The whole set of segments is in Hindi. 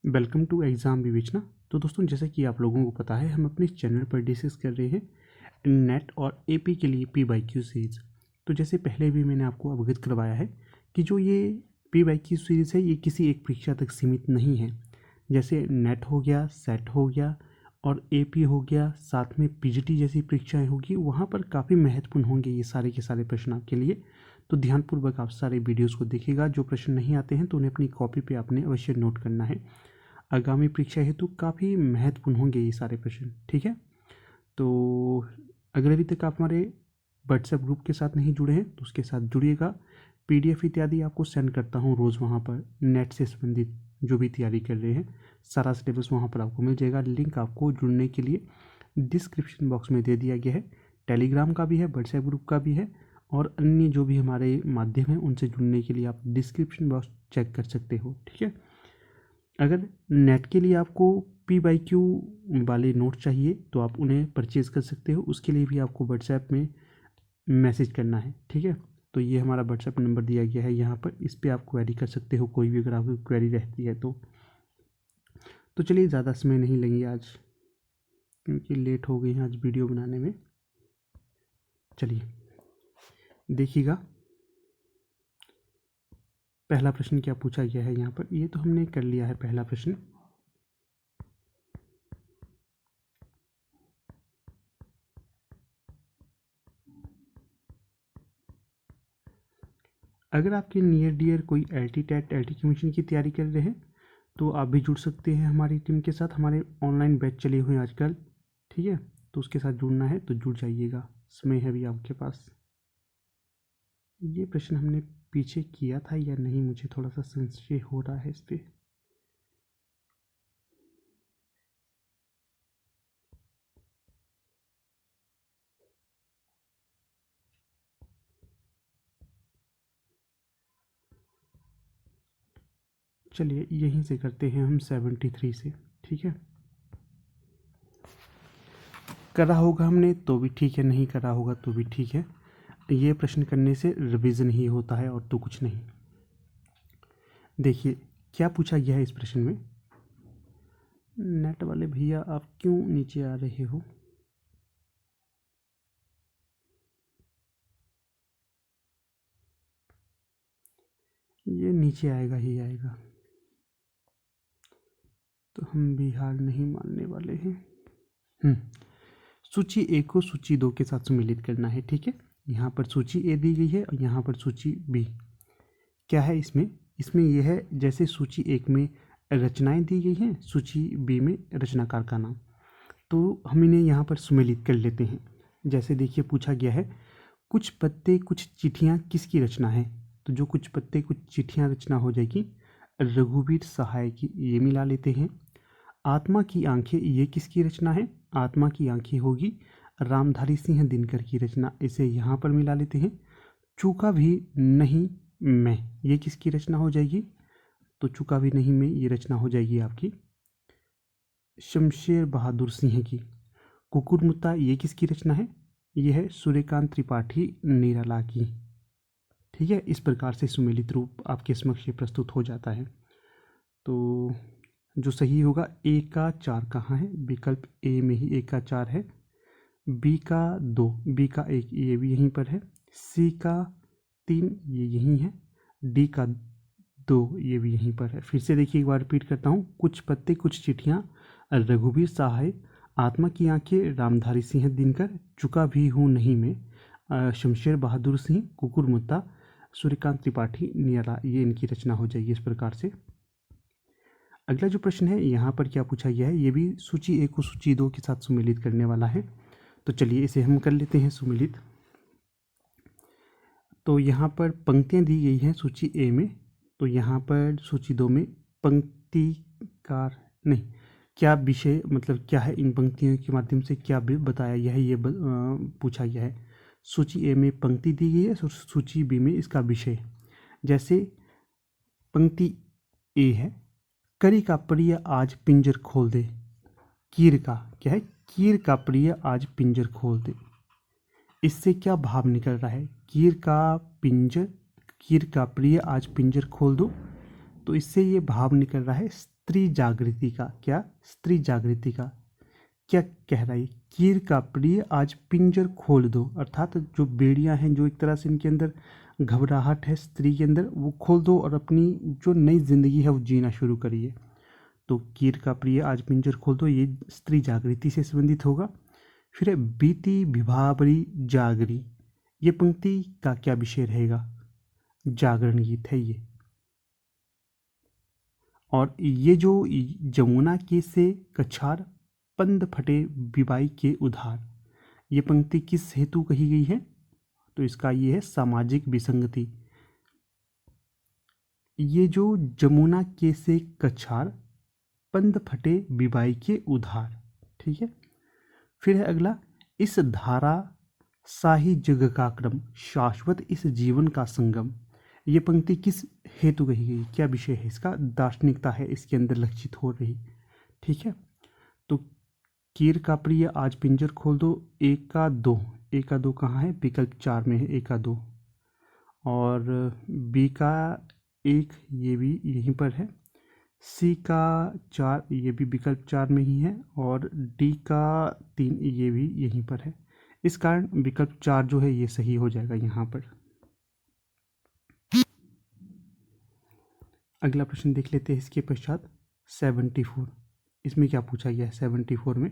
वेलकम टू एग्ज़ाम विवेचना। तो दोस्तों, जैसा कि आप लोगों को पता है, हम अपने चैनल पर डिस्कस कर रहे हैं नेट और एपी के लिए पी बाई क्यू सीरीज़। तो जैसे पहले भी मैंने आपको अवगत करवाया है कि जो ये पी बाई क्यू सीरीज़ है, ये किसी एक परीक्षा तक सीमित नहीं है। जैसे नेट हो गया, सेट हो गया और एपी हो गया, साथ में पीजीटी जैसी परीक्षाएं होगी, वहाँ पर काफ़ी महत्वपूर्ण होंगे ये सारे के सारे प्रश्न आपके लिए। तो ध्यानपूर्वक आप सारे वीडियोज़ को देखिएगा। जो प्रश्न नहीं आते हैं तो उन्हें अपनी कॉपी पे आपने अवश्य नोट करना है। आगामी परीक्षा हेतु काफ़ी महत्वपूर्ण होंगे ये सारे प्रश्न, ठीक है। तो अगर अभी तक आप हमारे व्हाट्सएप ग्रुप के साथ नहीं जुड़े हैं तो उसके साथ जुड़िएगा। पीडीएफ इत्यादि आपको सेंड करता हूँ रोज़ वहाँ पर, नेट से संबंधित जो भी तैयारी कर रहे हैं सारा सिलेबस वहाँ पर आपको मिल जाएगा। लिंक आपको जुड़ने के लिए डिस्क्रिप्शन बॉक्स में दे दिया गया है। टेलीग्राम का भी है, व्हाट्सएप ग्रुप का भी है और अन्य जो भी हमारे माध्यम हैं उनसे जुड़ने के लिए आप डिस्क्रिप्शन बॉक्स चेक कर सकते हो, ठीक है। अगर नेट के लिए आपको पी बाई क्यू वाले नोट चाहिए तो आप उन्हें परचेज़ कर सकते हो। उसके लिए भी आपको व्हाट्सएप में मैसेज करना है, ठीक है। तो ये हमारा व्हाट्सएप नंबर दिया गया है यहाँ पर, इस पर आप क्वेरी कर सकते हो, कोई भी अगर आपको क्वेरी रहती है तो चलिए ज़्यादा समय नहीं लेंगे आज, क्योंकि लेट हो गई है आज वीडियो बनाने में। चलिए देखिएगा, पहला प्रश्न क्या पूछा गया है यहाँ पर। ये तो हमने कर लिया है पहला प्रश्न। अगर आपके नियर डियर कोई एलटी टेट एलटी कमीशन की तैयारी कर रहे हैं तो आप भी जुड़ सकते हैं हमारी टीम के साथ। हमारे ऑनलाइन बैच चले हुए हैं आजकल, ठीक है। तो उसके साथ जुड़ना है तो जुड़ जाइएगा, समय है अभी आपके पास। ये प्रश्न हमने पीछे किया था या नहीं, मुझे थोड़ा सा संशय हो रहा है इस पर। चलिए यहीं से करते हैं हम 73 से, ठीक है। करा होगा हमने तो भी ठीक है, नहीं करा होगा तो भी ठीक है। ये प्रश्न करने से रिवीजन ही होता है और तो कुछ नहीं। देखिए क्या पूछा गया है इस प्रश्न में। नेट वाले भैया आप क्यों नीचे आ रहे हो? ये नीचे आएगा ही आएगा, तो हम भी हार नहीं मानने वाले हैं। सूची ए को सूची 2 के साथ सम्मिलित करना है, ठीक है। यहाँ पर सूची ए दी गई है और यहाँ पर सूची बी। क्या है इसमें? इसमें यह है जैसे सूची 1 में रचनाएं दी गई हैं, सूची बी में रचनाकार का नाम। तो हम इन्हें यहाँ पर सम्मिलित कर लेते हैं। जैसे देखिए पूछा गया है कुछ पत्ते कुछ चिट्ठियाँ किसकी रचना है। तो जो कुछ पत्ते कुछ चिट्ठियाँ रचना हो जाएगी रघुवीर सहाय की, ये मिला लेते हैं। आत्मा की आंखें, ये किसकी रचना है? आत्मा की आंखें होगी रामधारी सिंह दिनकर की रचना, इसे यहाँ पर मिला लेते हैं। चूका भी नहीं मैं, ये किसकी रचना हो जाएगी? तो चूका भी नहीं मैं, ये रचना हो जाएगी आपकी शमशेर बहादुर सिंह की। कुकुरमुत्ता, ये किसकी रचना है? ये है सूर्यकांत त्रिपाठी निराला की, ठीक है। इस प्रकार से सुमेलित रूप आपके समक्ष प्रस्तुत हो जाता है। तो जो सही होगा, ए का 4 कहाँ है? विकल्प ए में ही ए का 4 है। बी का 2, बी का 1 ये भी यहीं पर है। सी का 3 ये यहीं है। डी का 2 ये भी यहीं पर है। फिर से देखिए एक बार रिपीट करता हूँ। कुछ पत्ते कुछ चिट्ठियाँ रघुवीर सहाय, आत्मा की आंखें रामधारी सिंह दिनकर, चुका भी हूँ नहीं मैं शमशेर बहादुर सिंह, कुकुरमुत्ता सूर्यकांत त्रिपाठी निराला, ये इनकी रचना हो जाएगी इस प्रकार से। अगला जो प्रश्न है यहाँ पर क्या पूछा गया है, ये भी सूची 1 को सूची 2 के साथ सम्मिलित करने वाला है। तो चलिए इसे हम कर लेते हैं सम्मिलित। तो यहाँ पर पंक्तियाँ दी गई हैं सूची ए में, तो यहाँ पर सूची 2 में पंक्तिकार नहीं, क्या विषय मतलब क्या है, इन पंक्तियों के माध्यम से क्या भी बताया गया है, ये पूछा गया है। सूची ए में पंक्ति दी गई है और सूची बी में इसका विषय। जैसे पंक्ति ए है, करी का प्रिय आज पिंजर खोल दे। कीर का क्या है? कीर का प्रिय आज पिंजर खोल दे। इससे क्या भाव निकल रहा है? कीर का प्रिय आज पिंजर खोल दो, तो इससे ये भाव निकल रहा है स्त्री जागृति का, क्या स्त्री जागृति का क्या कह रहा है? कीर का प्रिय आज पिंजर खोल दो, अर्थात जो बेड़ियां हैं, जो एक तरह से इनके अंदर घबराहट है स्त्री के अंदर, वो खोल दो और अपनी जो नई जिंदगी है वो जीना शुरू करिए। तो कीर का प्रिय आज पिंजर खोल दो, ये स्त्री जागृति से संबंधित होगा। फिर है बीती विभावरी जागरी, ये पंक्ति का क्या विषय रहेगा? जागरण गीत है ये। और ये जो जमुना के से कछार पंद फटे बिबाई के उधार, ये पंक्ति किस हेतु कही गई है? तो इसका ये है सामाजिक विसंगति। ये जो जमुना के से कछार पंद फटे बिबाई के उधार, ठीक है। फिर है अगला, इस धारा साही जग का क्रम, शाश्वत इस जीवन का संगम, ये पंक्ति किस हेतु कही गई? क्या विषय है इसका? दार्शनिकता है इसके अंदर लक्षित हो रही, ठीक है। तो कीर का प्रिय आज पिंजर खोल दो, एक का दो, एक का दो कहाँ है? विकल्प 4 में है, एक का दो। और बी का 1 ये भी यहीं पर है, सी का 4 ये भी विकल्प 4 में ही है, और डी का 3 ये भी यहीं पर है। इस कारण विकल्प 4 जो है ये सही हो जाएगा यहाँ पर। अगला प्रश्न देख लेते हैं इसके पश्चात 74। इसमें क्या पूछा गया है 74 में?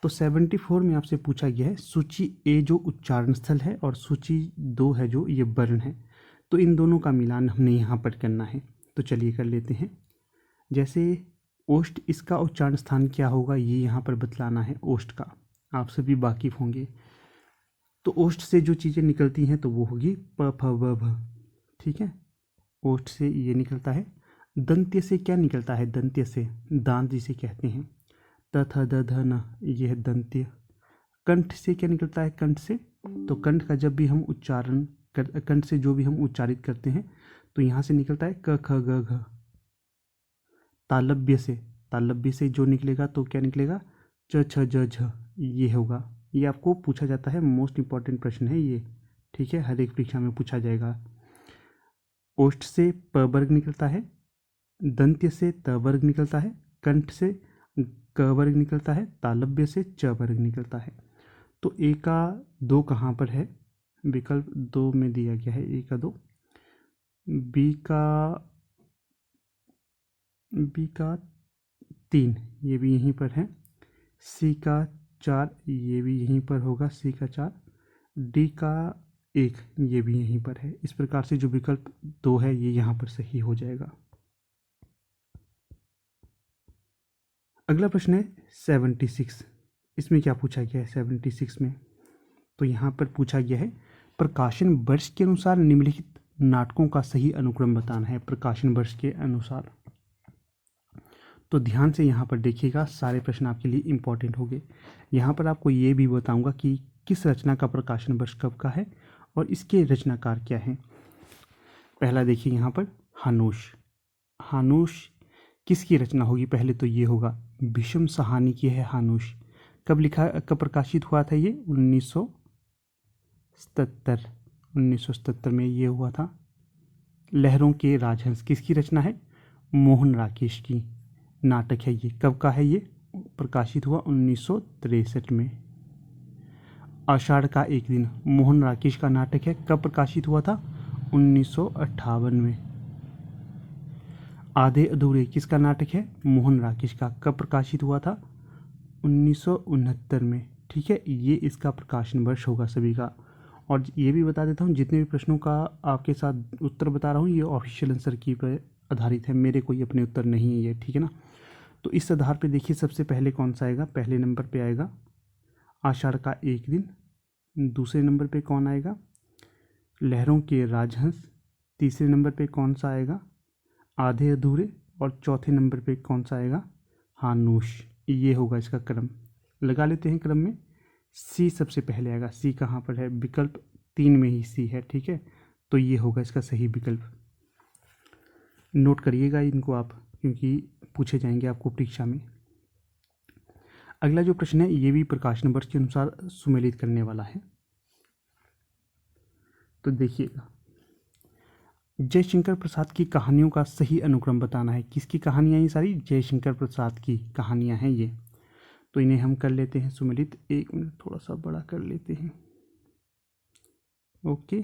तो 74 में आपसे पूछा गया है सूची ए जो उच्चारण स्थल है और सूची 2 है जो ये वर्ण है, तो इन दोनों का मिलान हमने यहाँ पर करना है। तो चलिए कर लेते हैं। जैसे ओष्ठ, इसका उच्चारण स्थान क्या होगा ये यहाँ पर बतलाना है। ओष्ठ का आप सभी वाकिफ होंगे। तो ओष्ठ से जो चीज़ें निकलती हैं तो वो होगी प फ व भ, ठीक है। ओष्ठ से ये निकलता है। दंत्य से क्या निकलता है? दंत्य से दांत जिसे कहते हैं, त थ द ध न, ये है दंत्य। कंठ से क्या निकलता है? कंठ से, तो कंठ का जब भी हम उच्चारण कर, कंठ से जो भी हम उच्चारित करते हैं तो यहाँ से निकलता है क ख ग घ। तालव्य से, तालव्य से जो निकलेगा तो क्या निकलेगा? च छ ज झ, ये होगा। ये आपको पूछा जाता है, मोस्ट इंपॉर्टेंट प्रश्न है ये, ठीक है, हर एक परीक्षा में पूछा जाएगा। ओष्ठ से प वर्ग निकलता है, दंत्य से त वर्ग निकलता है, कंठ से क वर्ग निकलता है, तालव्य से च वर्ग निकलता है। तो ए का 2 कहाँ पर है? विकल्प 2 में दिया गया है, ए का 2। बी का 3 ये भी यहीं पर है। सी का 4 ये भी यहीं पर होगा, सी का 4। डी का 1 ये भी यहीं पर है। इस प्रकार से जो विकल्प 2 है ये यहाँ पर सही हो जाएगा। अगला प्रश्न है 76। इसमें क्या पूछा गया है 76 में? तो यहाँ पर पूछा गया है प्रकाशन वर्ष के अनुसार निम्नलिखित नाटकों का सही अनुक्रम बताना है। प्रकाशन वर्ष के अनुसार, तो ध्यान से यहाँ पर देखिएगा, सारे प्रश्न आपके लिए इम्पोर्टेंट होंगे। यहाँ पर आपको ये भी बताऊँगा कि किस रचना का प्रकाशन वर्ष कब का है और इसके रचनाकार क्या हैं। पहला देखिए यहाँ पर हानूश। हानूश किसकी रचना होगी? पहले तो ये होगा भीष्म साहनी की है हानूश। कब प्रकाशित हुआ था ये? 1977 में ये हुआ था। लहरों के राजहंस किसकी रचना है? मोहन राकेश की नाटक है ये। कब का है ये? प्रकाशित हुआ 1963 में। आषाढ़ का एक दिन मोहन राकेश का नाटक है। कब प्रकाशित हुआ था? 1958 में। आधे अधूरे किसका नाटक है? मोहन राकेश का। कब प्रकाशित हुआ था? 1969 में, ठीक है। ये इसका प्रकाशन वर्ष होगा सभी का। और ये भी बता देता हूँ, जितने भी प्रश्नों का आपके साथ उत्तर बता रहा हूँ ये ऑफिशियल आंसर की पर आधारित है, मेरे कोई अपने उत्तर नहीं है ये, ठीक है ना। तो इस आधार पे देखिए सबसे पहले कौन सा आएगा? पहले नंबर पे आएगा आषाढ़ का एक दिन। दूसरे नंबर पे कौन आएगा? लहरों के राजहंस। तीसरे नंबर पे कौन सा आएगा? आधे अधूरे। और चौथे नंबर पे कौन सा आएगा? हानूश। ये होगा इसका क्रम। लगा लेते हैं क्रम में। सी सबसे पहले आएगा। सी कहाँ पर है? विकल्प 3 में ही सी है, ठीक है। तो ये होगा इसका सही विकल्प। नोट करिएगा इनको आप, क्योंकि पूछे जाएंगे आपको परीक्षा में। अगला जो प्रश्न है ये भी प्रकाशन वर्ष के अनुसार सुमेलित करने वाला है। तो देखिएगा, जयशंकर प्रसाद की कहानियों का सही अनुक्रम बताना है। किसकी कहानियाँ ये सारी? जयशंकर प्रसाद की कहानियाँ हैं ये। तो इन्हें हम कर लेते हैं सुमिलित। एक मिनट, थोड़ा सा बड़ा कर लेते हैं। ओके,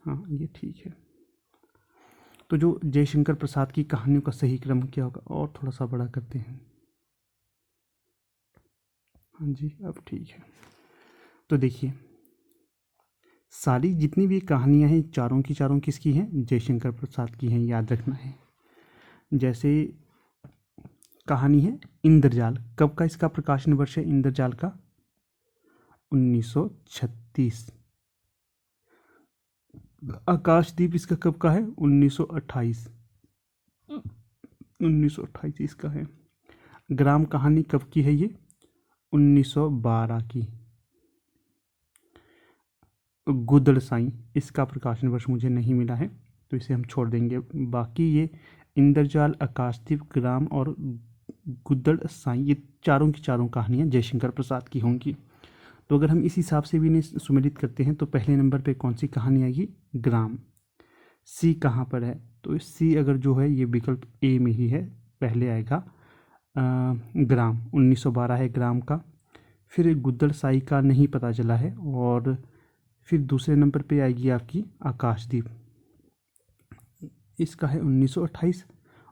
हाँ ये ठीक है। तो जो जयशंकर प्रसाद की कहानियों का सही क्रम क्या होगा? और थोड़ा सा बड़ा करते हैं। हाँ जी, अब ठीक है। तो देखिए, सारी जितनी भी कहानियाँ हैं चारों की चारों किसकी हैं? जयशंकर प्रसाद की हैं, याद रखना है। जैसे कहानी है इंद्रजाल, कब का इसका प्रकाशन वर्ष है इंद्रजाल का? 1936। आकाशदीप इसका कब का है? 1928। 1928 इसका है। ग्राम कहानी कब की है ये? 1912 की। गुदड़ साईं, इसका प्रकाशन वर्ष मुझे नहीं मिला है तो इसे हम छोड़ देंगे। बाकी ये इंद्रजाल, आकाशदीप, ग्राम और गुदड़ साईं, ये चारों की चारों कहानियाँ जयशंकर प्रसाद की होंगी। तो अगर हम इस हिसाब से भी इन्हें सुमेलित करते हैं तो पहले नंबर पे कौन सी कहानी आएगी? ग्राम। सी कहाँ पर है? तो सी अगर जो है ये विकल्प ए में ही है, पहले आएगा ग्राम। 1912 है ग्राम का। फिर गुदड़ साई का नहीं पता चला है। और फिर दूसरे नंबर पे आएगी आपकी आकाशदीप, इसका है 1928।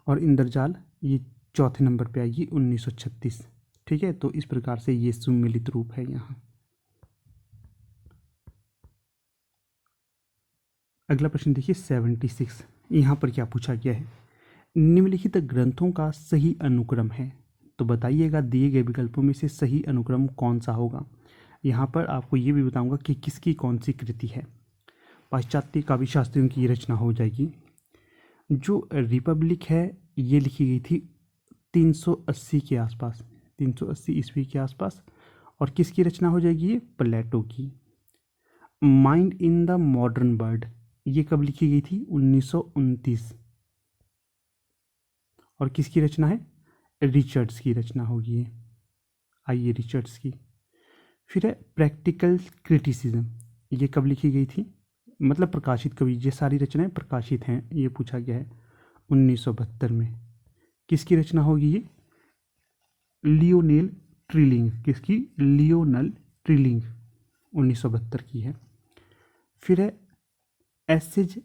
और इंद्रजाल ये चौथे नंबर पे आएगी 1936। ठीक है, तो इस प्रकार से ये सुमेलित रूप है यहाँ। अगला प्रश्न देखिए 76। यहाँ पर क्या पूछा गया है? निम्नलिखित ग्रंथों का सही अनुक्रम है, तो बताइएगा दिए गए विकल्पों में से सही अनुक्रम कौन सा होगा। यहाँ पर आपको ये भी बताऊंगा कि किसकी कौन सी कृति है। पाश्चात्य काव्य शास्त्रियों की रचना हो जाएगी। जो रिपब्लिक है ये लिखी गई थी 380 के आसपास, 380 ईस्वी के आसपास। और किसकी रचना हो जाएगी? ये प्लेटो की। Mind in the modern world ये कब लिखी गई थी? 1929। और किसकी रचना है? रिचर्ड्स की रचना होगी ये। आइए रिचर्ड्स की। फिर है प्रैक्टिकल क्रिटिसिज्म, ये कब लिखी गई थी? मतलब प्रकाशित कवि, ये सारी रचनाएं प्रकाशित हैं, ये पूछा गया है 1972 में। किसकी रचना होगी ये? Lionel Trilling. किसकी? लियोनल ट्रिलिंग, 1972 की है। फिर है essays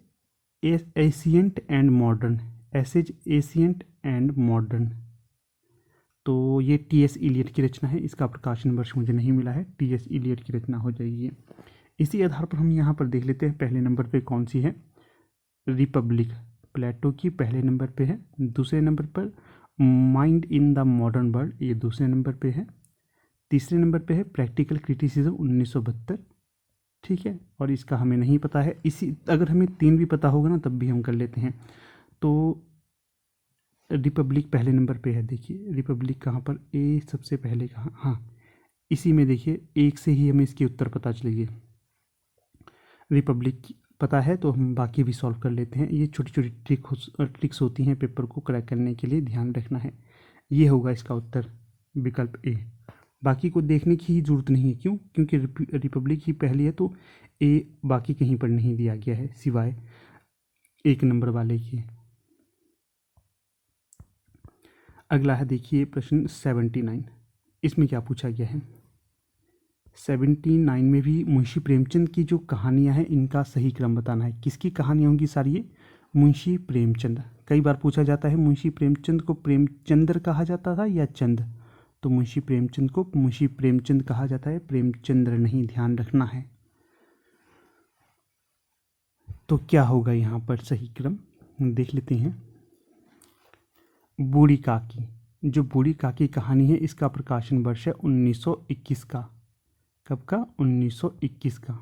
ancient and modern, essays ancient and modern, तो ये टी.एस. इलियट की रचना है। इसका प्रकाशन वर्ष मुझे नहीं मिला है, टी.एस. इलियट की रचना हो जाएगी। इसी आधार पर हम यहाँ पर देख लेते हैं पहले नंबर पे कौन सी है। रिपब्लिक प्लेटो की पहले नंबर पे है। दूसरे नंबर पर mind in the modern world, ये दूसरे नंबर पे है। तीसरे नंबर पे है प्रैक्टिकल क्रिटिसिज्म 1972। ठीक है, और इसका हमें नहीं पता है। इसी अगर हमें तीन भी पता होगा ना तब भी हम कर लेते हैं। तो रिपब्लिक पहले नंबर पे है। देखिए रिपब्लिक कहाँ पर? ए सबसे पहले कहाँ? हाँ, इसी में देखिए, एक से ही हमें इसके उत्तर पता चलेंगे। रिपब्लिक पता है तो हम बाकी भी सॉल्व कर लेते हैं। ये छोटी छोटी ट्रिक्स होती हैं पेपर को क्रैक करने के लिए, ध्यान रखना है। ये होगा इसका उत्तर, विकल्प ए। बाकी को देखने की ही जरूरत नहीं है। क्यों? क्योंकि रिपब्लिक ही पहली है तो ए बाकी कहीं पर नहीं दिया गया है सिवाय एक नंबर वाले की। अगला है देखिए प्रश्न 79। इसमें क्या पूछा गया है? 79 में भी मुंशी प्रेमचंद की जो कहानियां हैं इनका सही क्रम बताना है। किसकी कहानियां होंगी सारी ये? मुंशी प्रेमचंद। कई बार पूछा जाता है मुंशी प्रेमचंद को प्रेमचंद्र कहा जाता था या चंद, तो मुंशी प्रेमचंद को मुंशी प्रेमचंद कहा जाता है, प्रेमचंद्र नहीं, ध्यान रखना है। तो क्या होगा यहाँ पर सही क्रम, देख लेते हैं। बूढ़ी काकी, जो बूढ़ी काकी कहानी है इसका प्रकाशन वर्ष है 1921 का। कब का? 1921 का,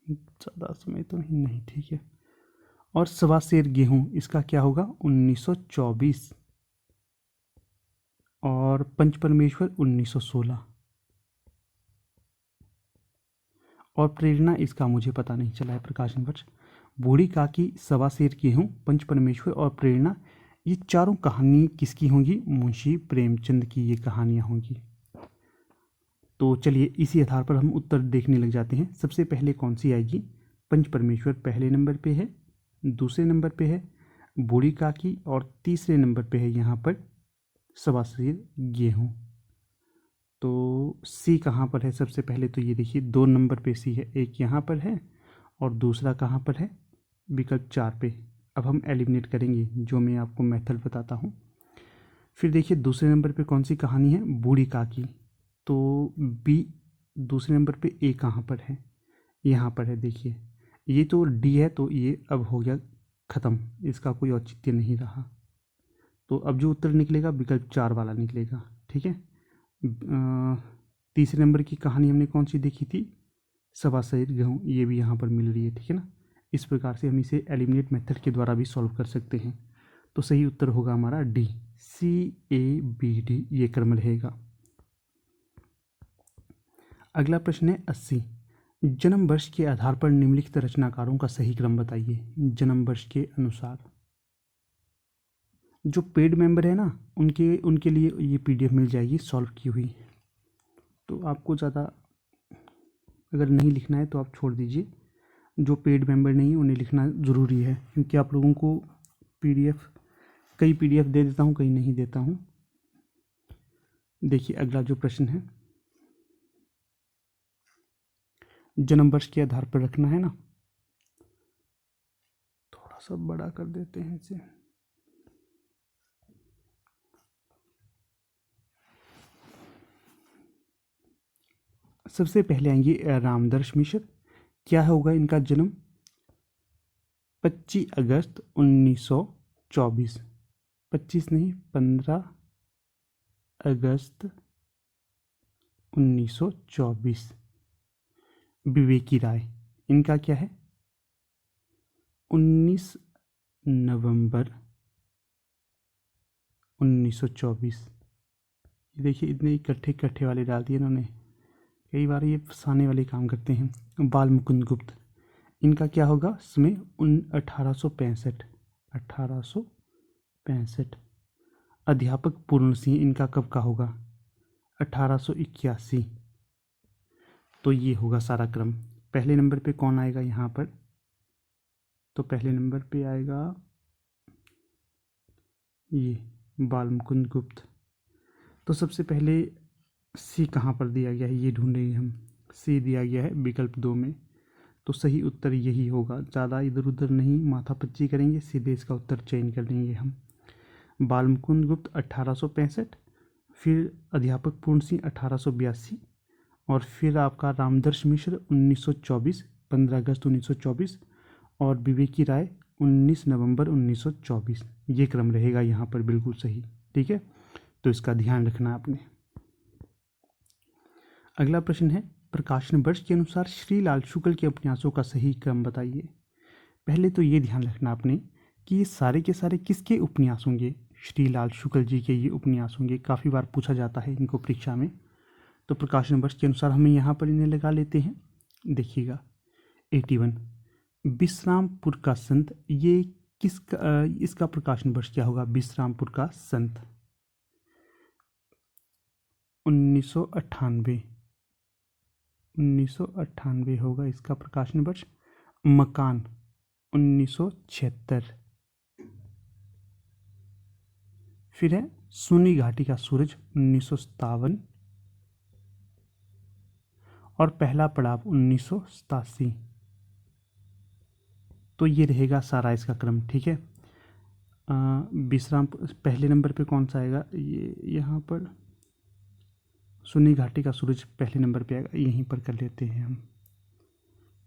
ज़्यादा समय तो नहीं, ठीक है। और सवा सेर गेहूँ, इसका क्या होगा? 1924। और पंच परमेश्वर 1916। और प्रेरणा इसका मुझे पता नहीं चला है प्रकाशन वर्ष। बूढ़ी काकी, सवा सेर गेहूँ, पंच परमेश्वर और प्रेरणा, ये चारों कहानी किसकी होंगी? मुंशी प्रेमचंद की ये कहानियाँ होंगी। तो चलिए इसी आधार पर हम उत्तर देखने लग जाते हैं। सबसे पहले कौन सी आएगी? पंच परमेश्वर पहले नंबर पे है, दूसरे नंबर पे है बूढ़ी काकी और तीसरे नंबर पे है यहाँ पर सवासिर गेहूँ। तो सी कहाँ पर है? सबसे पहले तो ये देखिए 2 नंबर पे सी है, एक यहाँ पर है और दूसरा कहाँ पर है? विकल्प 4 पे। अब हम एलिमिनेट करेंगे, जो मैं आपको मेथड बताता हूँ। फिर देखिए दूसरे नंबर पे कौन सी कहानी है? बूढ़ी काकी। तो बी दूसरे नंबर पे ए कहाँ पर है? यहाँ पर है। देखिए ये तो डी है, तो ये अब हो गया ख़त्म, इसका कोई औचित्य नहीं रहा। तो अब जो उत्तर निकलेगा विकल्प 4 वाला निकलेगा। ठीक है। तीसरे नंबर की कहानी हमने कौन सी देखी थी? सवासहित गेहूँ, ये भी यहाँ पर मिल रही है। ठीक है ना। इस प्रकार से हम इसे एलिमिनेट मेथड के द्वारा भी सॉल्व कर सकते हैं। तो सही उत्तर होगा हमारा डी, CABD ये क्रम रहेगा। अगला प्रश्न है 80। जन्म वर्ष के आधार पर निम्नलिखित रचनाकारों का सही क्रम बताइए। जन्म वर्ष के अनुसार जो पेड मेंबर है ना, उनके लिए ये PDF मिल जाएगी सॉल्व की हुई। तो आपको ज़्यादा अगर नहीं लिखना है तो आप छोड़ दीजिए। जो पेड मेंबर नहीं उन्हें लिखना ज़रूरी है, क्योंकि आप लोगों को कई PDF दे देता हूँ, कहीं नहीं देता हूँ। देखिए अगला जो प्रश्न है, जन्म वर्ष के आधार पर रखना है ना, थोड़ा सा बड़ा कर देते हैं इसे। सबसे पहले आएंगे रामदर्श मिश्र। क्या होगा इनका जन्म? 25 अगस्त 1924। 25 नहीं, 15 अगस्त 1924। विवेकी राय, इनका क्या है? 19 नवंबर 1924। ये देखिए इतने इकट्ठे वाले डाल दिए इन्होंने, कई बार ये फंसाने वाले काम करते हैं। बाल मुकुंद गुप्त, इनका क्या होगा समय? 1865। 1865। अध्यापक पूर्ण सिंह, इनका कब का होगा? 1881। तो ये होगा सारा क्रम। पहले नंबर पे कौन आएगा यहाँ पर? तो पहले नंबर पे आएगा ये बाल मुकुंद गुप्त। तो सबसे पहले सी कहाँ पर दिया गया है ये ढूंढेंगे हम। सी दिया गया है विकल्प 2 में। तो सही उत्तर यही होगा, ज़्यादा इधर उधर नहीं माथापच्ची करेंगे, सीधे इसका उत्तर चयन कर लेंगे हम। बाल मुकुंद गुप्त 1865, फिर अध्यापक पूर्ण सिंह 1882, और फिर आपका रामदर्श मिश्र 1924, 15 अगस्त 1924, और विवेकी राय 19 नवंबर 1924। ये क्रम रहेगा यहाँ पर बिल्कुल सही। ठीक है, तो इसका ध्यान रखना आपने। अगला प्रश्न है, प्रकाशन वर्ष के अनुसार श्रीलाल शुक्ल के उपन्यासों का सही क्रम बताइए। पहले तो ये ध्यान रखना आपने कि ये सारे के सारे किसके उपन्यास होंगे? श्रीलाल शुक्ल जी के ये उपन्यास होंगे। काफ़ी बार पूछा जाता है इनको परीक्षा में। तो प्रकाशन वर्ष के अनुसार हमें यहाँ पर इन्हें लगा लेते हैं। देखिएगा 81 विश्रामपुर का संत, ये इसका प्रकाशन वर्ष क्या होगा? विश्रामपुर का संत 1998 होगा इसका प्रकाशन वर्ष। मकान 1976। फिर है सोनी घाटी का सूरज 1957, और पहला पड़ाव 1987। तो ये रहेगा सारा इसका क्रम। ठीक है। विश्राम पहले नंबर पे कौन सा आएगा? ये यहाँ पर सोनी घाटी का सूरज पहले नंबर पे आएगा, यहीं पर कर लेते हैं हम।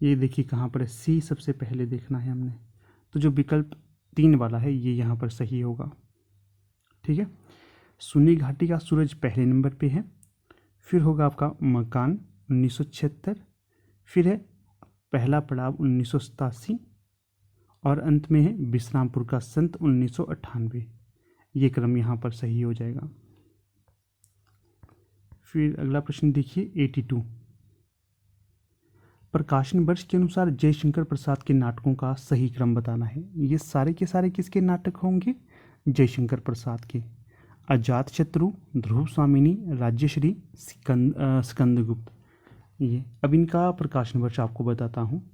ये देखिए कहाँ पर है, सी सबसे पहले देखना है हमने। तो जो विकल्प 3 वाला है ये यहाँ पर सही होगा। ठीक है, सोनी घाटी का सूरज पहले नंबर पे है, फिर होगा आपका मकान 1976, फिर है पहला पड़ाव 1987, और अंत में है विश्रामपुर का संत 1998। ये क्रम यहाँ पर सही हो जाएगा। फिर अगला प्रश्न देखिए 82 प्रकाशन वर्ष के अनुसार जयशंकर प्रसाद के नाटकों का सही क्रम बताना है। ये सारे के सारे किसके नाटक होंगे? जयशंकर प्रसाद के। अजात शत्रु, ध्रुव स्वामिनी, राज्यश्री, स्कंदगुप्त। ये अब इनका प्रकाशन वर्ष आपको बताता हूँ।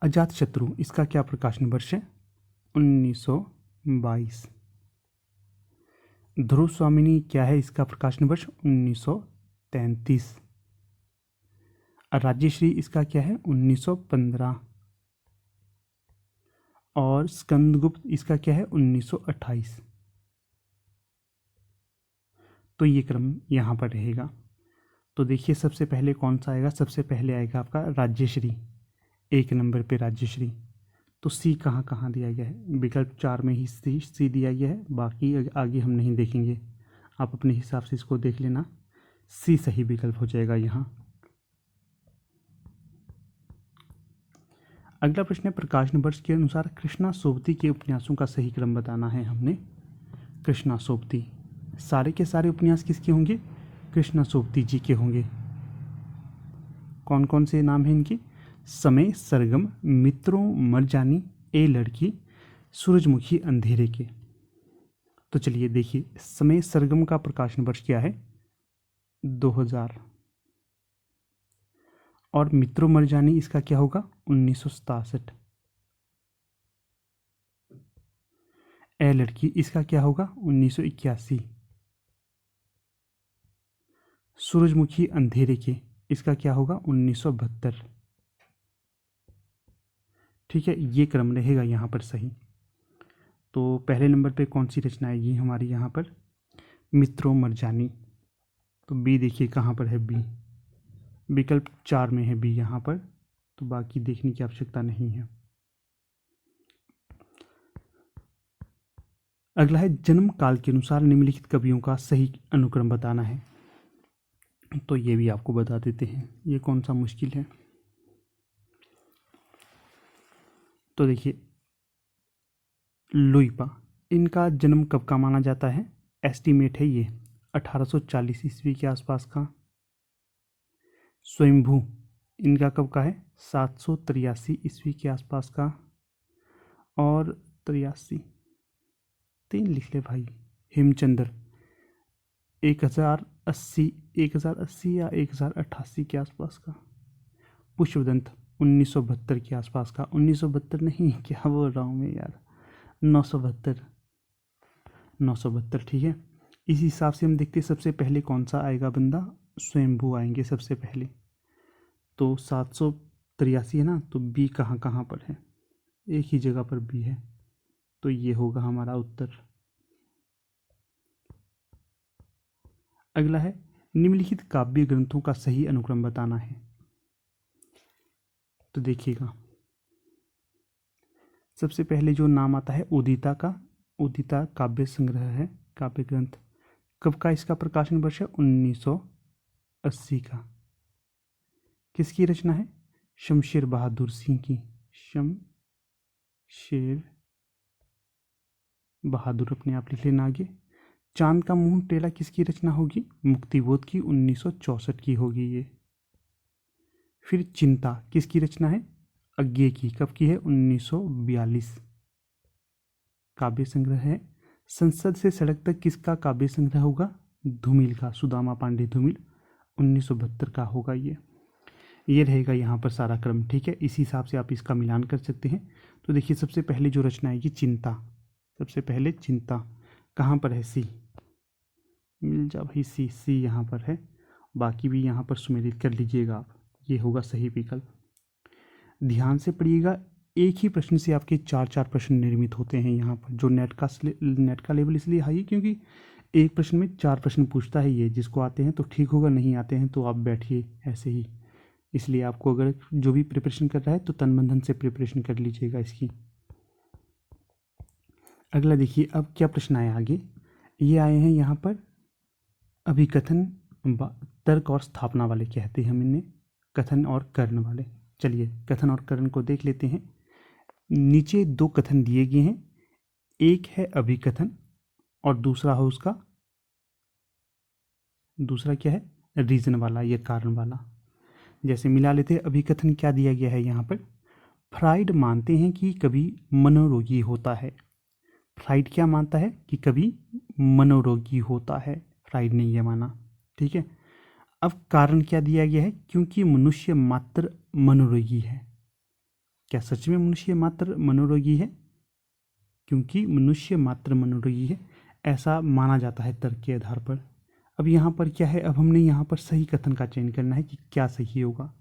अजातशत्रु इसका क्या प्रकाशन वर्ष है? 1922। ध्रुव स्वामिनी क्या है इसका प्रकाशन वर्ष? 1933। राज्यश्री इसका क्या है? 1915। और स्कंदगुप्त इसका क्या है? 1928। तो ये क्रम यहाँ पर रहेगा। तो देखिए सबसे पहले कौन सा आएगा? सबसे पहले आएगा आपका राज्यश्री, 1 नंबर पे राज्यश्री। तो सी कहाँ कहाँ दिया गया है? विकल्प 4 में ही सी दिया गया है, बाकी आगे हम नहीं देखेंगे, आप अपने हिसाब से इसको देख लेना। सी सही विकल्प हो जाएगा यहाँ। अगला प्रश्न है, प्रकाशन वर्ष के अनुसार कृष्णा सोबती के उपन्यासों का सही क्रम बताना है हमने। कृष्णा सोबती, सारे के सारे उपन्यास किसके होंगे? कृष्णा सोबती जी के होंगे। कौन कौन से नाम हैं इनके? समय, सरगम, मित्रों, मरजानी, ए लड़की, सूरजमुखी, अंधेरे के। तो चलिए देखिए, समय सरगम का प्रकाशन वर्ष क्या है? 2000। और मित्रों मरजानी इसका क्या होगा? 1967। ए लड़की इसका क्या होगा? 1981। सूरजमुखी अंधेरे के इसका क्या होगा? 1972। ठीक है, ये क्रम रहेगा यहाँ पर सही। तो पहले नंबर पे कौन सी रचना आएगी हमारी यहाँ पर? मित्रों मरजानी। तो बी देखिए कहाँ पर है? बी विकल्प 4 में है बी यहाँ पर, तो बाकी देखने की आवश्यकता नहीं है। अगला है, जन्म काल के अनुसार निम्नलिखित कवियों का सही अनुक्रम बताना है। तो ये भी आपको बता देते हैं, ये कौन सा मुश्किल है। तो देखिए, लुइपा, इनका जन्म कब का माना जाता है? एस्टीमेट है ये 1840 ईस्वी के आसपास का। स्वयंभू, इनका कब का है? 783 ईस्वी के आसपास का। और 83 3 लिख ले भाई। हेमचंद्र 1080 या 1088 के आसपास का। पुष्पदंत 1972 के आसपास का। 1972 नहीं, क्या बोल रहा हूँ मैं यार, 972। ठीक है, इस हिसाब से हम देखते हैं सबसे पहले कौन सा आएगा बंदा? स्वयंभू आएंगे सबसे पहले। तो 783 है ना, तो बी कहाँ कहाँ पर है? एक ही जगह पर बी है, तो ये होगा हमारा उत्तर। अगला है, निम्नलिखित काव्य ग्रंथों का सही अनुक्रम बताना है। तो देखिएगा, सबसे पहले जो नाम आता है उदिता का, उदिता काव्य संग्रह है, काव्य ग्रंथ। कब का इसका प्रकाशन वर्ष है? 1980 का। किसकी रचना है? शमशेर बहादुर सिंह की। शमशेर बहादुर, अपने आप लिख लेना आगे। चांद का मुंह टेढ़ा किसकी रचना होगी? मुक्तिबोध की, 1964 की होगी ये। फिर चिंता किसकी रचना है? अज्ञे की। कब की है? 1942। काव्य संग्रह है। संसद से सड़क तक किसका काव्य संग्रह होगा? धूमिल का, सुदामा पांडे धूमिल, 1972 का होगा ये रहेगा यहाँ पर सारा क्रम। ठीक है, इसी हिसाब से आप इसका मिलान कर सकते हैं। तो देखिए, सबसे पहले जो रचना आएगी चिंता, सबसे पहले चिंता कहाँ पर है? सी, मिल जा भाई, सी यहाँ पर है। बाकी भी यहाँ पर सुमेलित कर लीजिएगा आप, ये होगा सही विकल्प। ध्यान से पढ़िएगा, एक ही प्रश्न से आपके 4 प्रश्न निर्मित होते हैं यहाँ पर। जो नेट का लेवल इसलिए हाई है क्योंकि एक प्रश्न में 4 प्रश्न पूछता है ये। जिसको आते हैं तो ठीक होगा, नहीं आते हैं तो आप बैठिए ऐसे ही। इसलिए आपको अगर जो भी प्रिपरेशन कर रहा है तो तन मन धन से प्रिपरेशन कर लीजिएगा इसकी। अगला देखिए, अब क्या प्रश्न आया आगे। ये आए हैं यहाँ पर अभिकथन, तर्क और स्थापना वाले कहते हैं हम इन्हें, कथन और कर्ण वाले। चलिए कथन और कर्ण को देख लेते हैं। नीचे 2 कथन दिए गए हैं, एक है अभिकथन और दूसरा है उसका, दूसरा क्या है? रीजन वाला या कारण वाला। जैसे मिला लेते हैं। अभिकथन क्या दिया गया है यहाँ पर? फ्राइड मानते हैं कि कभी मनोरोगी होता है। फ्राइड क्या मानता है? कि कभी मनोरोगी होता है। फ्राइड ने यह माना। ठीक है, अब कारण क्या दिया गया है? क्योंकि मनुष्य मात्र मनोरोगी है। क्या सच में मनुष्य मात्र मनोरोगी है? क्योंकि मनुष्य मात्र मनोरोगी है ऐसा माना जाता है तर्क के आधार पर। अब यहाँ पर क्या है, अब हमने यहाँ पर सही कथन का चयन करना है कि क्या सही होगा।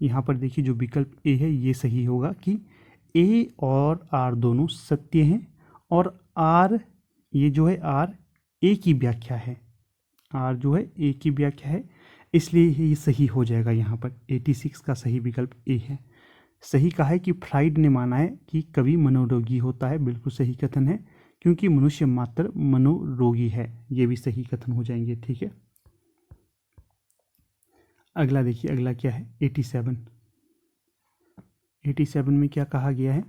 यहाँ पर देखिए जो विकल्प ए है ये सही होगा कि ए और आर दोनों सत्य हैं और आर ये जो है आर ए की व्याख्या है, आर जो है ए की व्याख्या है, इसलिए ये सही हो जाएगा। यहाँ पर 86 का सही विकल्प ए है। सही कहा है कि फ्राइड ने माना है कि कवि मनोरोगी होता है, बिल्कुल सही कथन है, क्योंकि मनुष्य मात्र मनोरोगी है, ये भी सही कथन हो जाएंगे। ठीक है, अगला देखिए, अगला क्या है 87। 87 में क्या कहा गया है,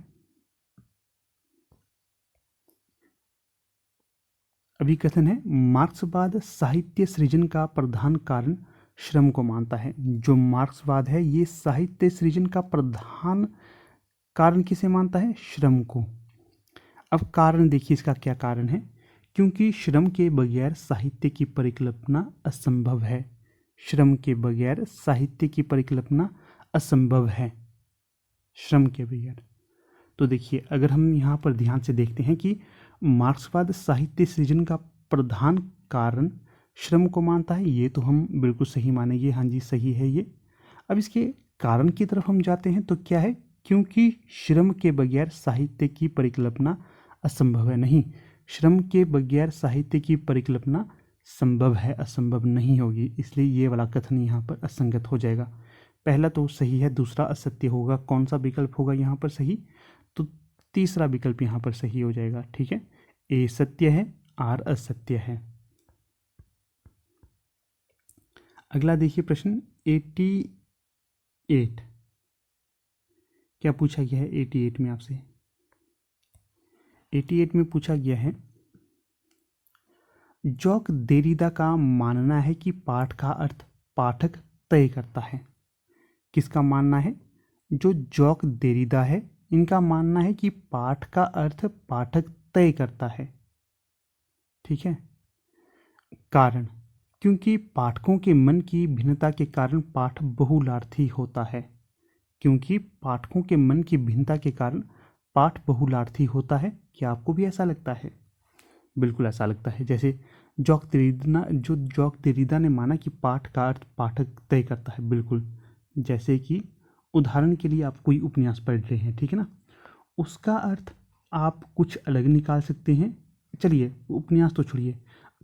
अभी कथन है मार्क्सवाद साहित्य सृजन का प्रधान कारण श्रम को मानता है। जो मार्क्सवाद है ये साहित्य सृजन का प्रधान कारण किसे मानता है, श्रम को। अब कारण देखिए इसका क्या कारण है, क्योंकि श्रम के बगैर साहित्य की परिकल्पना असंभव है। श्रम के बगैर साहित्य की परिकल्पना असंभव है, श्रम के बगैर। तो देखिए अगर हम यहाँ पर ध्यान से देखते हैं कि मार्क्सवाद साहित्य सृजन का प्रधान कारण श्रम को मानता है, ये तो हम बिल्कुल सही मानेंगे, हाँ जी सही है ये। अब इसके कारण की तरफ हम जाते हैं तो क्या है, क्योंकि श्रम के बगैर साहित्य की परिकल्पना असंभव है। नहीं, श्रम के बगैर साहित्य की परिकल्पना संभव है, असंभव नहीं होगी, इसलिए ये वाला कथन यहाँ पर असंगत हो जाएगा। पहला तो सही है, दूसरा असत्य होगा। कौन सा विकल्प होगा यहाँ पर सही, तो तीसरा विकल्प यहाँ पर सही हो जाएगा। ठीक है, ए सत्य है, आर असत्य है। अगला देखिए प्रश्न 88, क्या पूछा गया है 88 में आपसे। 88 में पूछा गया है जॉक देरिदा का मानना है कि पाठ का अर्थ पाठक तय करता है। किसका मानना है, जो जॉक देरिदा है इनका मानना है कि पाठ का अर्थ पाठक तय करता है। ठीक है, कारण, क्योंकि पाठकों के मन की भिन्नता के कारण पाठ बहुलार्थी होता है। क्योंकि पाठकों के मन की भिन्नता के कारण पाठ बहुलार्थी होता है। क्या आपको भी ऐसा लगता है? बिल्कुल ऐसा लगता है। जैसे जॉक देरिदा ने माना कि पाठ का अर्थ पाठक तय करता है, बिल्कुल। जैसे कि उदाहरण के लिए आप कोई उपन्यास पढ़ रहे हैं, ठीक है ना, उसका अर्थ आप कुछ अलग निकाल सकते हैं। चलिए उपन्यास तो छोड़िए,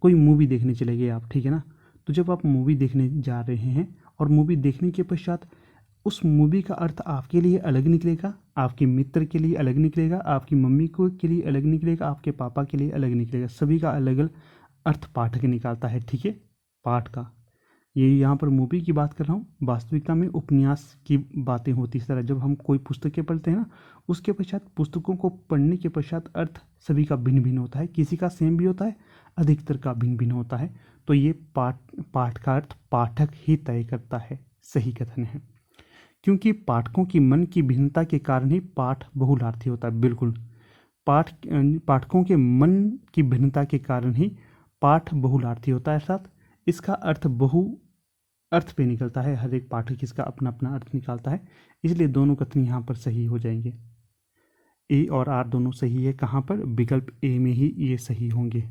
कोई मूवी देखने चले गए आप, ठीक है ना, तो जब आप मूवी देखने जा रहे हैं और मूवी देखने के पश्चात उस मूवी का अर्थ आपके लिए अलग निकलेगा, आपके मित्र के लिए अलग निकलेगा, आपकी मम्मी को के लिए अलग निकलेगा, आपके पापा के लिए अलग निकलेगा, सभी का अलग अलग अर्थ पाठक निकालता है। ठीक है, पाठ का, ये यहाँ पर मूवी की बात कर रहा हूँ, वास्तविकता में उपन्यास की बातें होती इस तरह। जब हम कोई पुस्तकें पढ़ते हैं ना, उसके पश्चात पुस्तकों को पढ़ने के पश्चात अर्थ सभी का भिन्न भिन्न होता है, किसी का सेम भी होता है, अधिकतर का भिन्न भिन्न होता है। तो ये पाठ का अर्थ पाठक ही तय करता है, सही कथन है। क्योंकि पाठकों की मन की भिन्नता के कारण ही पाठ बहुलार्थी होता है, बिल्कुल। पाठकों के मन की भिन्नता के कारण ही पाठ बहुलार्थी होता है, अर्थात इसका अर्थ बहु अर्थ पे निकलता है, हर एक पाठक इसका अपना अपना अर्थ निकालता है, इसलिए दोनों कथन यहाँ पर सही हो जाएंगे। ए और आर दोनों सही है, कहाँ पर, विकल्प ए में ही ये सही होंगे।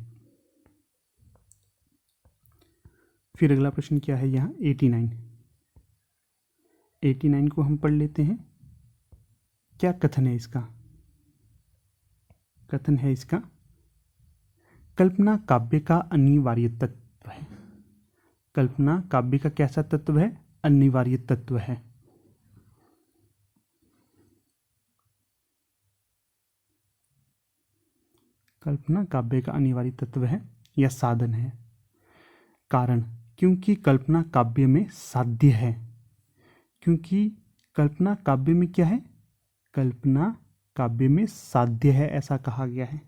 फिर अगला प्रश्न क्या है यहाँ 89 को हम पढ़ लेते हैं। क्या कथन है इसका, कथन है इसका कल्पना काव्य का अनिवार्य तत्व है। कल्पना काव्य का कैसा तत्व है, अनिवार्य तत्व है। कल्पना काव्य का अनिवार्य तत्व है या साधन है। कारण, क्योंकि कल्पना काव्य में साध्य है। क्योंकि कल्पना काव्य में क्या है, कल्पना काव्य में साध्य है, ऐसा कहा गया है।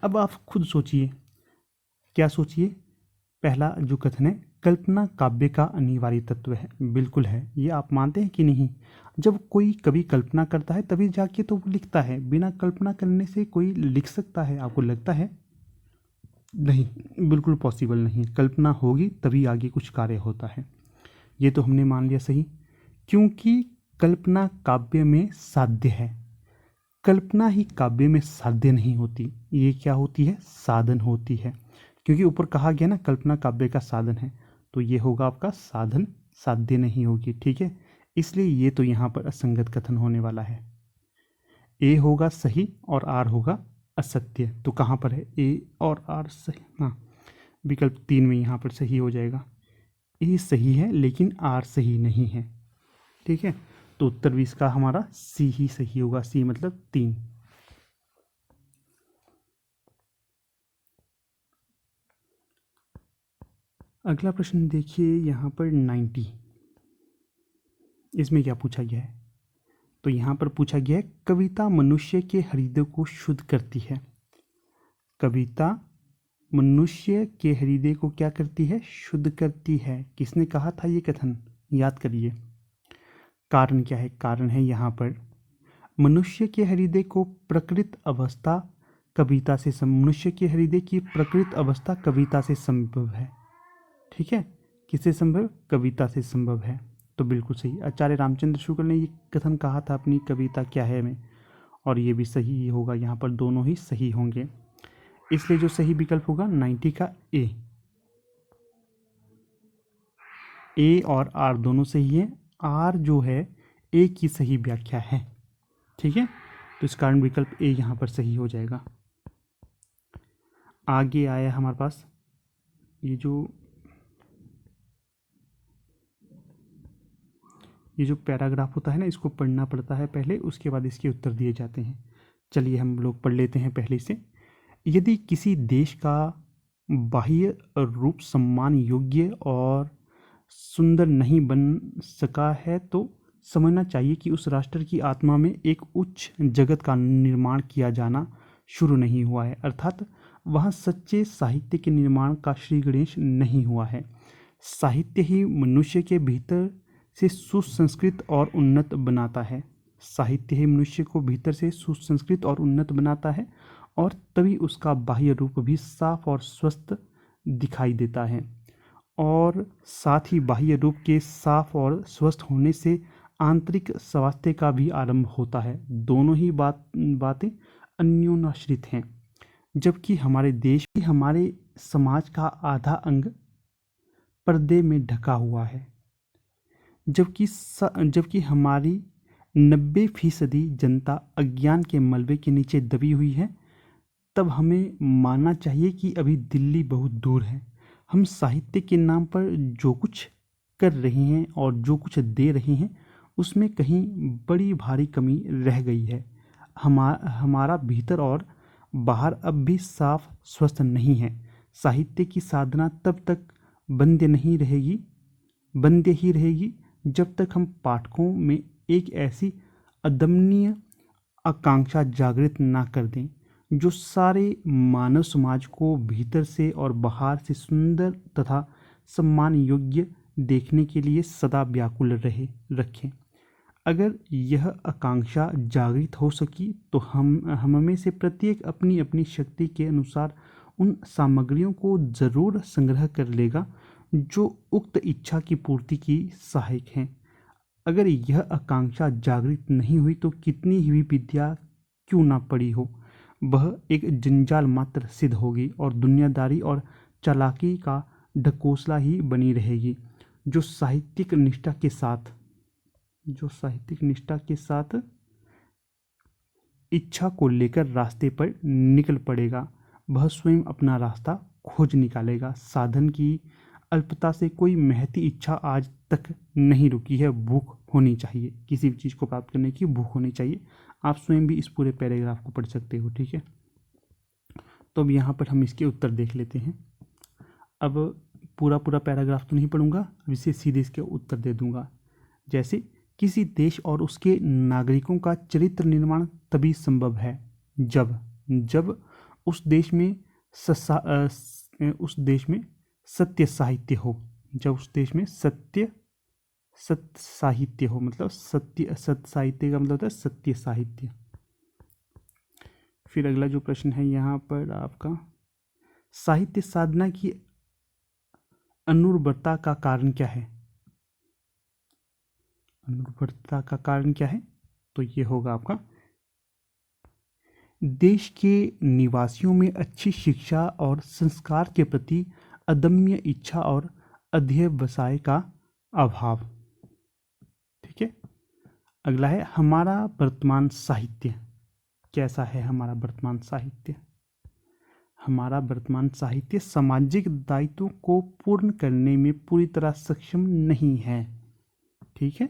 अब आप खुद सोचिए, क्या सोचिए, पहला जो कथन है कल्पना काव्य का अनिवार्य तत्व है, बिल्कुल है, ये आप मानते हैं कि नहीं। जब कोई कवि कल्पना करता है तभी जाके तो वो लिखता है, बिना कल्पना करने से कोई लिख सकता है, आपको लगता है? नहीं, बिल्कुल पॉसिबल नहीं। कल्पना होगी तभी आगे कुछ कार्य होता है, ये तो हमने मान लिया सही। क्योंकि कल्पना काव्य में साध्य है। कल्पना ही काव्य में साध्य नहीं होती, ये क्या होती है, साधन होती है। क्योंकि ऊपर कहा गया ना कल्पना काव्य का साधन है, तो ये होगा आपका साधन, साध्य नहीं होगी। ठीक है, इसलिए ये तो यहाँ पर असंगत कथन होने वाला है। ए होगा सही और आर होगा असत्य। तो कहाँ पर है ए और आर सही, हाँ विकल्प 3 में यहाँ पर सही हो जाएगा। ए सही है लेकिन आर सही नहीं है। ठीक है, तो उत्तर भी इसका हमारा सी ही सही होगा। सी मतलब 3। अगला प्रश्न देखिए यहाँ पर 90। इसमें क्या पूछा गया है, तो यहाँ पर पूछा गया है कविता मनुष्य के हृदय को शुद्ध करती है। कविता मनुष्य के हृदय को क्या करती है, शुद्ध करती है। किसने कहा था ये कथन, याद करिए। कारण क्या है, कारण है यहाँ पर मनुष्य के हृदय को प्रकृत अवस्था कविता से मनुष्य के हृदय की प्रकृत अवस्था कविता से संभव है। ठीक है, किससे संभव, कविता से संभव है। तो बिल्कुल सही, आचार्य रामचंद्र शुक्ल ने ये कथन कहा था अपनी कविता क्या है में, और ये भी सही होगा। यहाँ पर दोनों ही सही होंगे, इसलिए जो सही विकल्प होगा 90 का ए और आर दोनों सही है। आर जो है ए की सही व्याख्या है। ठीक है, तो इस कारण विकल्प ए यहाँ पर सही हो जाएगा। आगे आया हमारे पास ये जो पैराग्राफ होता है ना, इसको पढ़ना पड़ता है पहले, उसके बाद इसके उत्तर दिए जाते हैं। चलिए हम लोग पढ़ लेते हैं पहले से। यदि किसी देश का बाह्य रूप सम्मान योग्य और सुंदर नहीं बन सका है तो समझना चाहिए कि उस राष्ट्र की आत्मा में एक उच्च जगत का निर्माण किया जाना शुरू नहीं हुआ है, अर्थात वहाँ सच्चे साहित्य के निर्माण का श्री गणेश नहीं हुआ है। साहित्य ही मनुष्य के भीतर से सुसंस्कृत और उन्नत बनाता है। साहित्य ही मनुष्य को भीतर से सुसंस्कृत और उन्नत बनाता है, और तभी उसका बाह्य रूप भी साफ और स्वस्थ दिखाई देता है। और साथ ही बाह्य रूप के साफ और स्वस्थ होने से आंतरिक स्वास्थ्य का भी आरंभ होता है। दोनों ही बातें अन्योन्याश्रित हैं। जबकि हमारे देश की, हमारे समाज का आधा अंग पर्दे में ढका हुआ है, जबकि हमारी 90% जनता अज्ञान के मलबे के नीचे दबी हुई है, तब हमें मानना चाहिए कि अभी दिल्ली बहुत दूर है। हम साहित्य के नाम पर जो कुछ कर रहे हैं और जो कुछ दे रहे हैं, उसमें कहीं बड़ी भारी कमी रह गई है। हमारा भीतर और बाहर अब भी साफ स्वस्थ नहीं है। साहित्य की साधना तब तक बंद ही रहेगी जब तक हम पाठकों में एक ऐसी अदम्य आकांक्षा जागृत ना कर दें जो सारे मानव समाज को भीतर से और बाहर से सुंदर तथा सम्मान योग्य देखने के लिए सदा व्याकुल रखें। अगर यह आकांक्षा जागृत हो सकी तो हम में से प्रत्येक अपनी अपनी शक्ति के अनुसार उन सामग्रियों को जरूर संग्रह कर लेगा जो उक्त इच्छा की पूर्ति की सहायक हैं। अगर यह आकांक्षा जागृत नहीं हुई तो कितनी ही विद्या क्यों ना पड़ी हो, वह एक जंजाल मात्र सिद्ध होगी और दुनियादारी और चालाकी का ढकोसला ही बनी रहेगी। जो साहित्यिक निष्ठा के साथ इच्छा को लेकर रास्ते पर निकल पड़ेगा, वह स्वयं अपना रास्ता खोज निकालेगा। साधन की अल्पता से कोई महती इच्छा आज तक नहीं रुकी है। भूख होनी चाहिए, किसी भी चीज़ को प्राप्त करने की भूख होनी चाहिए। आप स्वयं भी इस पूरे पैराग्राफ को पढ़ सकते हो। ठीक है, तो अब यहाँ पर हम इसके उत्तर देख लेते हैं। अब पूरा पैराग्राफ तो नहीं पढ़ूंगा, अब इसे सीधे इसके उत्तर दे दूंगा। जैसे किसी देश और उसके नागरिकों का चरित्र निर्माण तभी संभव है जब उस देश में सत्य साहित्य हो। जब उस देश में सत्य साहित्य हो, मतलब सत्य साहित्य का मतलब होता है सत्य साहित्य। फिर अगला जो प्रश्न है यहाँ पर आपका, साहित्य साधना की अनुर्बरता का कारण क्या है। अनुर्वरता का कारण क्या है? तो ये होगा आपका देश के निवासियों में अच्छी शिक्षा और संस्कार के प्रति अदम्य इच्छा और अध्यवसाय का अभाव। ठीक है, अगला है हमारा वर्तमान साहित्य कैसा है? हमारा वर्तमान साहित्य, हमारा वर्तमान साहित्य सामाजिक दायित्वों को पूर्ण करने में पूरी तरह सक्षम नहीं है। ठीक है,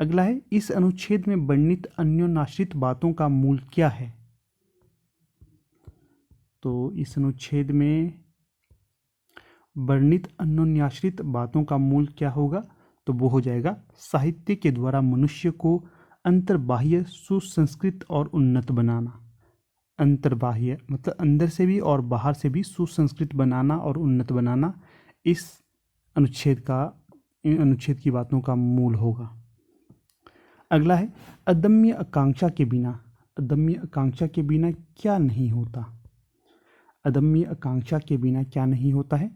अगला है इस अनुच्छेद में वर्णित अन्योन्याश्रित बातों का मूल क्या है? तो इस अनुच्छेद में वर्णित अन्योन्याश्रित बातों का मूल क्या होगा? तो वो हो जाएगा साहित्य के द्वारा मनुष्य को अंतर्बाह्य सुसंस्कृत और उन्नत बनाना। अंतर्बाह्य मतलब अंदर से भी और बाहर से भी सुसंस्कृत बनाना और उन्नत बनाना इस अनुच्छेद की बातों का मूल होगा। अगला है अदम्य आकांक्षा के बिना, अदम्य आकांक्षा के बिना क्या नहीं होता? अदम्य आकांक्षा के बिना क्या नहीं होता है?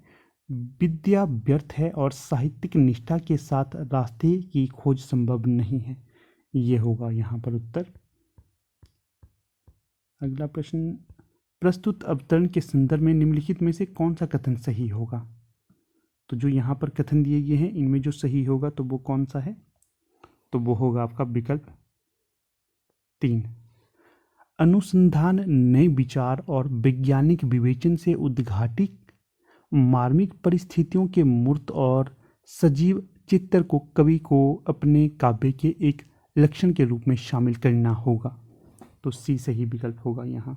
विद्या व्यर्थ है और साहित्यिक निष्ठा के साथ रास्ते की खोज संभव नहीं है। ये होगा यहाँ पर उत्तर। अगला प्रश्न, प्रस्तुत अवतरण के संदर्भ में निम्नलिखित में से कौन सा कथन सही होगा? तो जो यहाँ पर कथन दिए गए हैं इनमें जो सही होगा तो वो कौन सा है? तो वो होगा आपका विकल्प 3। अनुसंधान नए विचार और वैज्ञानिक विवेचन से उद्घाटित मार्मिक परिस्थितियों के मूर्त और सजीव चित्र को कवि को अपने काव्य के एक लक्षण के रूप में शामिल करना होगा। तो सी सही विकल्प होगा यहाँ।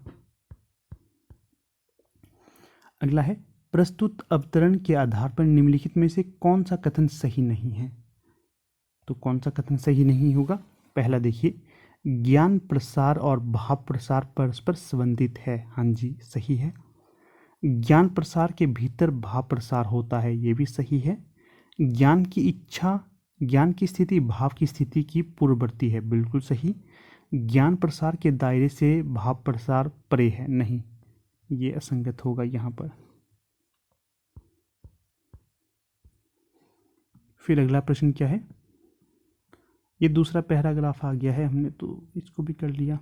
अगला है प्रस्तुत अवतरण के आधार पर निम्नलिखित में से कौन सा कथन सही नहीं है? तो कौन सा कथन सही नहीं होगा? पहला देखिए, ज्ञान प्रसार और भाव प्रसार परस्पर संबंधित है। हाँ जी, सही है। ज्ञान प्रसार के भीतर भाव प्रसार होता है, ये भी सही है। ज्ञान की इच्छा, ज्ञान की स्थिति भाव की स्थिति की पूर्ववर्ती है, बिल्कुल सही। ज्ञान प्रसार के दायरे से भाव प्रसार परे है, नहीं, ये असंगत होगा यहाँ पर। फिर अगला प्रश्न क्या है? ये दूसरा पैराग्राफ आ गया है, हमने तो इसको भी कर लिया।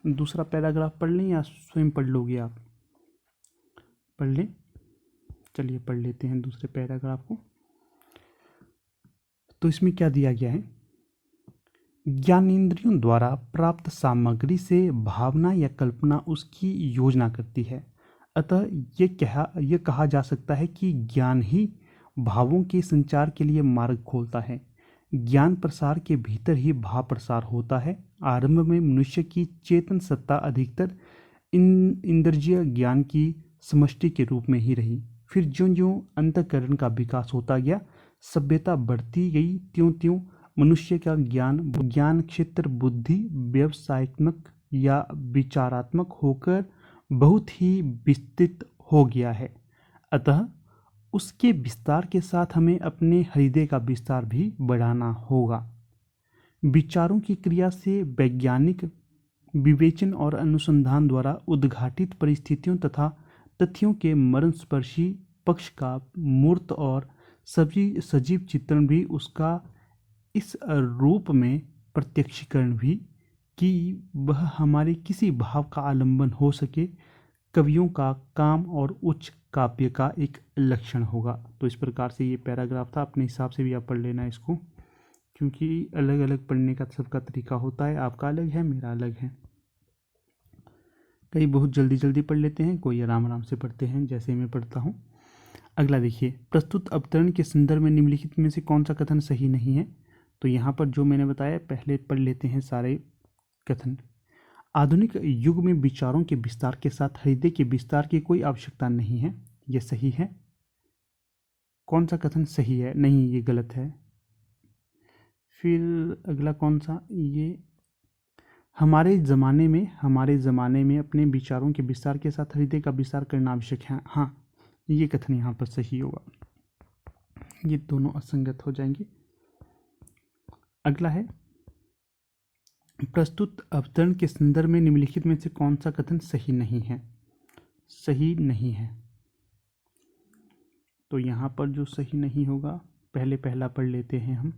दूसरा पैराग्राफ पढ़ लें या स्वयं पढ़ लोगे आप? पढ़ लें, चलिए पढ़ लेते हैं दूसरे पैराग्राफ को। तो इसमें क्या दिया गया है? ज्ञानेंद्रियों द्वारा प्राप्त सामग्री से भावना या कल्पना उसकी योजना करती है। अतः ये कहा जा सकता है कि ज्ञान ही भावों के संचार के लिए मार्ग खोलता है। ज्ञान प्रसार के भीतर ही भाव प्रसार होता है। आरंभ में मनुष्य की चेतन सत्ता अधिकतर इंद्रिय ज्ञान की समष्टि के रूप में ही रही। फिर ज्यों ज्यों अंतःकरण का विकास होता गया, सभ्यता बढ़ती गई, त्यों त्यों मनुष्य का ज्ञान क्षेत्र बुद्धि व्यवसायत्मक या विचारात्मक होकर बहुत ही विस्तृत हो गया है। अतः उसके विस्तार के साथ हमें अपने हृदय का विस्तार भी बढ़ाना होगा। विचारों की क्रिया से वैज्ञानिक विवेचन और अनुसंधान द्वारा उद्घाटित परिस्थितियों तथा तथ्यों के मरणस्पर्शी पक्ष का मूर्त और सजीव चित्रण भी उसका इस रूप में प्रत्यक्षीकरण भी कि वह हमारे किसी भाव का आलंबन हो सके, कवियों का काम और उच्च काव्य का एक लक्षण होगा। तो इस प्रकार से ये पैराग्राफ था। अपने हिसाब से भी आप पढ़ लेना इसको, क्योंकि अलग अलग पढ़ने का सबका तरीका होता है। आपका अलग है, मेरा अलग है। कई बहुत जल्दी जल्दी पढ़ लेते हैं, कोई आराम आराम से पढ़ते हैं जैसे मैं पढ़ता हूँ। अगला देखिए, प्रस्तुत अवतरण के संदर्भ में निम्नलिखित में से कौन सा कथन सही नहीं है? तो यहाँ पर जो मैंने बताया पहले पढ़ लेते हैं सारे कथन। आधुनिक युग में विचारों के विस्तार के साथ हृदय के विस्तार की कोई आवश्यकता नहीं है, यह सही है। कौन सा कथन सही है? नहीं, ये गलत है। फिर अगला कौन सा? ये हमारे ज़माने में अपने विचारों के विस्तार के साथ हृदय का विस्तार करना आवश्यक है। हाँ, ये कथन यहाँ पर सही होगा। ये दोनों असंगत हो जाएंगे। अगला है, प्रस्तुत अवतरण के संदर्भ में निम्नलिखित में से कौन सा कथन सही नहीं है? सही नहीं है। तो यहाँ पर जो सही नहीं होगा, पहले पहला पढ़ लेते हैं हम।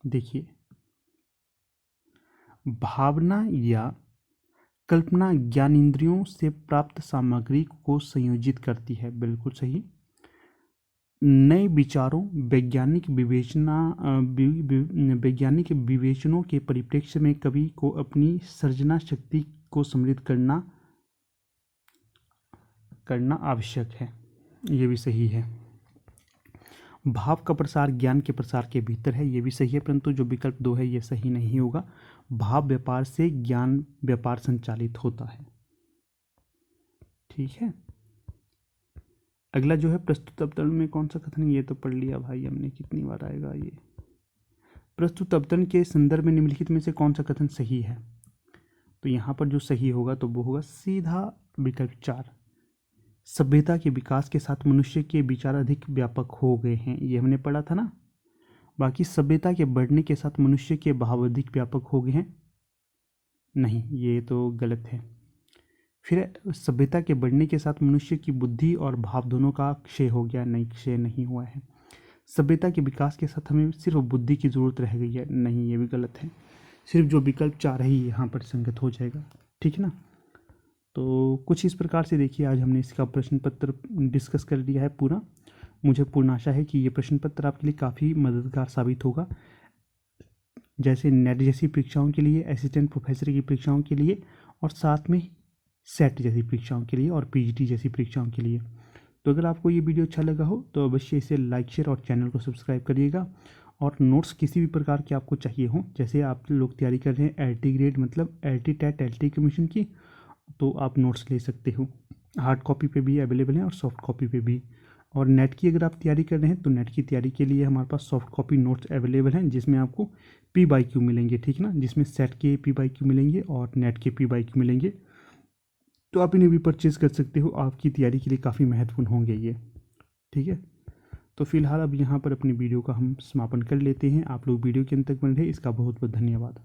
देखिए, भावना या कल्पना ज्ञानेंद्रियों से प्राप्त सामग्री को संयोजित करती है। बिल्कुल सही। नए विचारों, वैज्ञानिक विवेचनों के परिप्रेक्ष्य में कवि को अपनी सृजना शक्ति को समृद्ध करना आवश्यक है। ये भी सही है। भाव का प्रसार ज्ञान के प्रसार के भीतर है। ये भी सही है, परंतु जो विकल्प 2 है ये सही नहीं होगा। भाव व्यापार से ज्ञान व्यापार संचालित होता है। ठीक है। अगला जो है, प्रस्तुत अवतरण में कौन सा कथन, ये तो पढ़ लिया भाई हमने, कितनी बार आएगा ये। प्रस्तुत अवतरण के संदर्भ में निम्नलिखित में से कौन सा कथन सही है? तो यहाँ पर जो सही होगा तो वो होगा सीधा विकल्प 4। सभ्यता के विकास के साथ मनुष्य के विचार अधिक व्यापक हो गए हैं। ये हमने पढ़ा था ना। बाकी सभ्यता के बढ़ने के साथ मनुष्य के भाव अधिक व्यापक हो गए हैं, नहीं, ये तो गलत है। फिर सभ्यता के बढ़ने के साथ मनुष्य की बुद्धि और भाव दोनों का क्षय हो गया, नहीं, क्षय नहीं हुआ है। सभ्यता के विकास के साथ हमें सिर्फ बुद्धि की ज़रूरत रह गई है, नहीं, ये भी गलत है। सिर्फ जो विकल्प 4 ही यहाँ पर संगत हो जाएगा। ठीक है ना। तो कुछ इस प्रकार से देखिए, आज हमने इसका प्रश्न पत्र डिस्कस कर लिया है पूरा। मुझे पूर्ण आशा है कि ये प्रश्न पत्र आपके लिए काफ़ी मददगार साबित होगा, जैसे नेट जैसी परीक्षाओं के लिए, असिस्टेंट प्रोफेसर की परीक्षाओं के लिए, और साथ में सेट जैसी परीक्षाओं के लिए और पीजीटी जैसी परीक्षाओं के लिए। तो अगर आपको ये वीडियो अच्छा लगा हो तो अवश्य इसे लाइक, शेयर और चैनल को सब्सक्राइब करिएगा। और नोट्स किसी भी प्रकार के आपको चाहिए हो, जैसे आप लोग तैयारी कर रहे हैं LT ग्रेड मतलब LT टेट LT कमीशन की, तो आप नोट्स ले सकते हो। हार्ड कॉपी पे भी अवेलेबल है और सॉफ्ट कॉपी पे भी। और नेट की अगर आप तैयारी कर रहे हैं तो नेट की तैयारी के लिए हमारे पास सॉफ्ट कॉपी नोट्स अवेलेबल हैं, जिसमें आपको P/Q मिलेंगे। ठीक है ना, जिसमें सेट के P/Q मिलेंगे और नेट के P/Q मिलेंगे। तो आप इन्हें भी परचेज़ कर सकते हो, आपकी तैयारी के लिए काफ़ी महत्वपूर्ण होंगे ये। ठीक है। तो फिलहाल अब यहाँ पर अपनी वीडियो का हम समापन कर लेते हैं। आप लोग वीडियो के अंत तक बने रहे, इसका बहुत बहुत धन्यवाद।